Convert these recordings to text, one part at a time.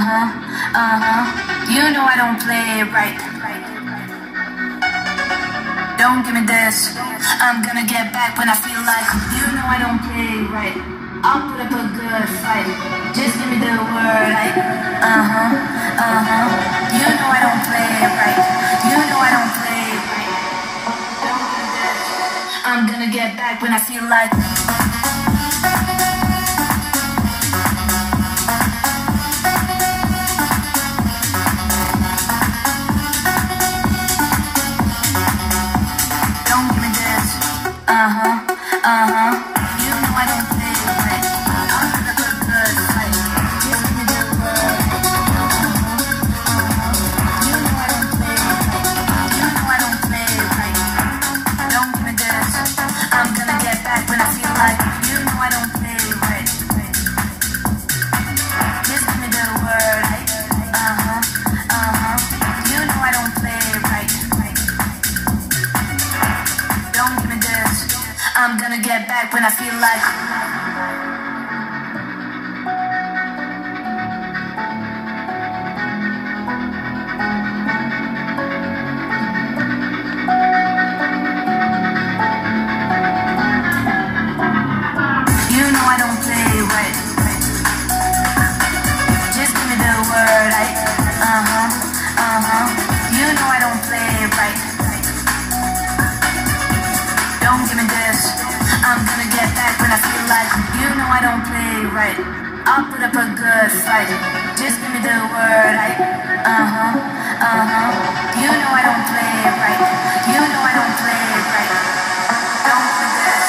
You know I don't play it right. Don't give me this. I'm gonna get back when I feel like. You know I don't play it right. I'll put up a good fight. Just give me the word. Like, You know I don't play it right. You know I don't play it right. Don't give me this. I'm gonna get back when I feel like. You know I don't play it right. I'll put up a good fight. Just give me the word. You know I don't play it right. You know I don't play it right. Don't give me this. I'm gonna get back when I feel like. You know I don't play it right. Just give me the word. You know I don't play it right. Don't give me this. I'm gonna get back when I feel like. You know I don't play right. Just give me the word. You know I don't play right. Don't give me this. I'm gonna get back when I feel like. You know I don't play right. I'll put up a good fight. Just give me the word. You know I don't play right. You know I don't play right. Don't give me this.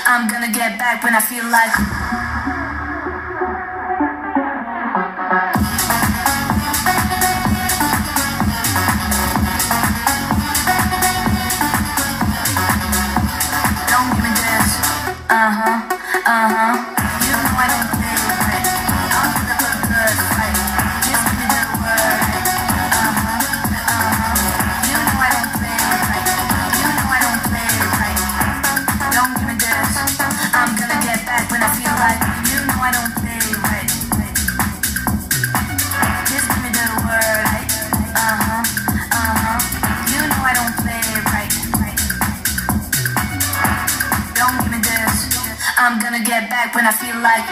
I'm gonna get back when I feel like. You know I don't play right. I'll put up a good fight. Just give me the word. You know I don't play right. You know I don't play right. Don't give me this. I'm gonna get back when I feel like. You know I don't play right. Just give me the word. You know I don't play right. Don't give me this. I'm gonna get back when I feel like.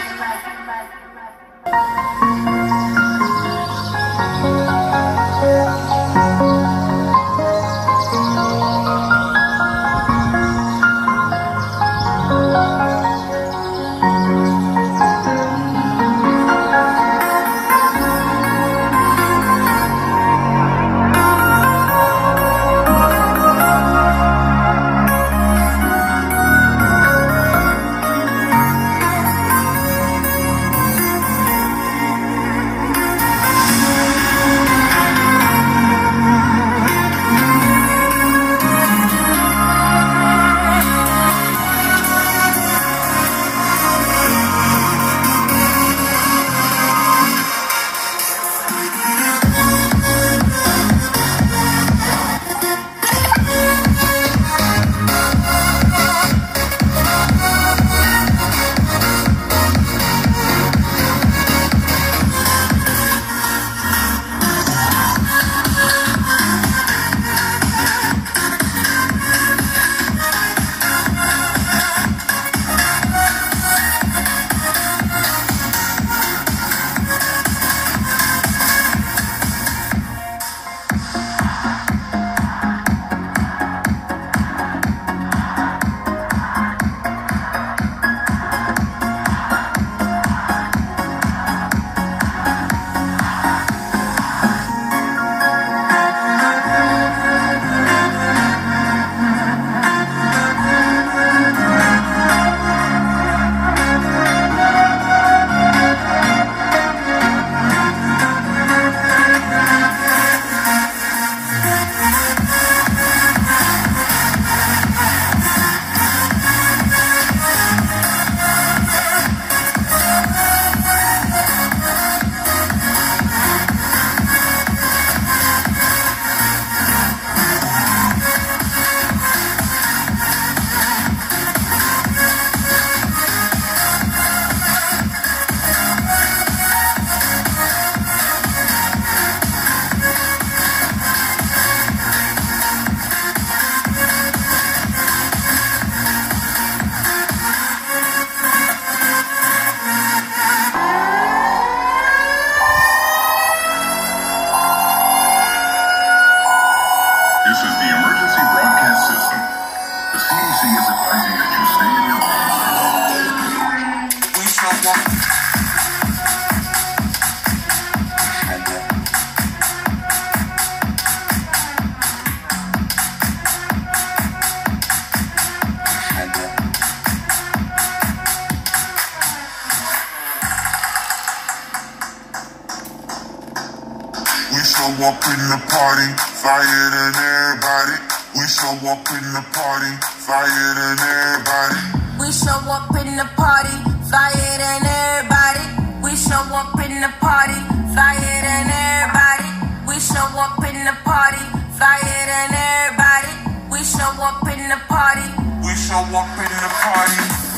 show up in the party, flyer than everybody. We show up in the party, flyer than everybody. We show up in the party, flyer than everybody. We show up in the party, flyer than everybody. We show up in the party, flyer than everybody. We show up in the party. We show up in the party.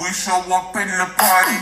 We show up in the party.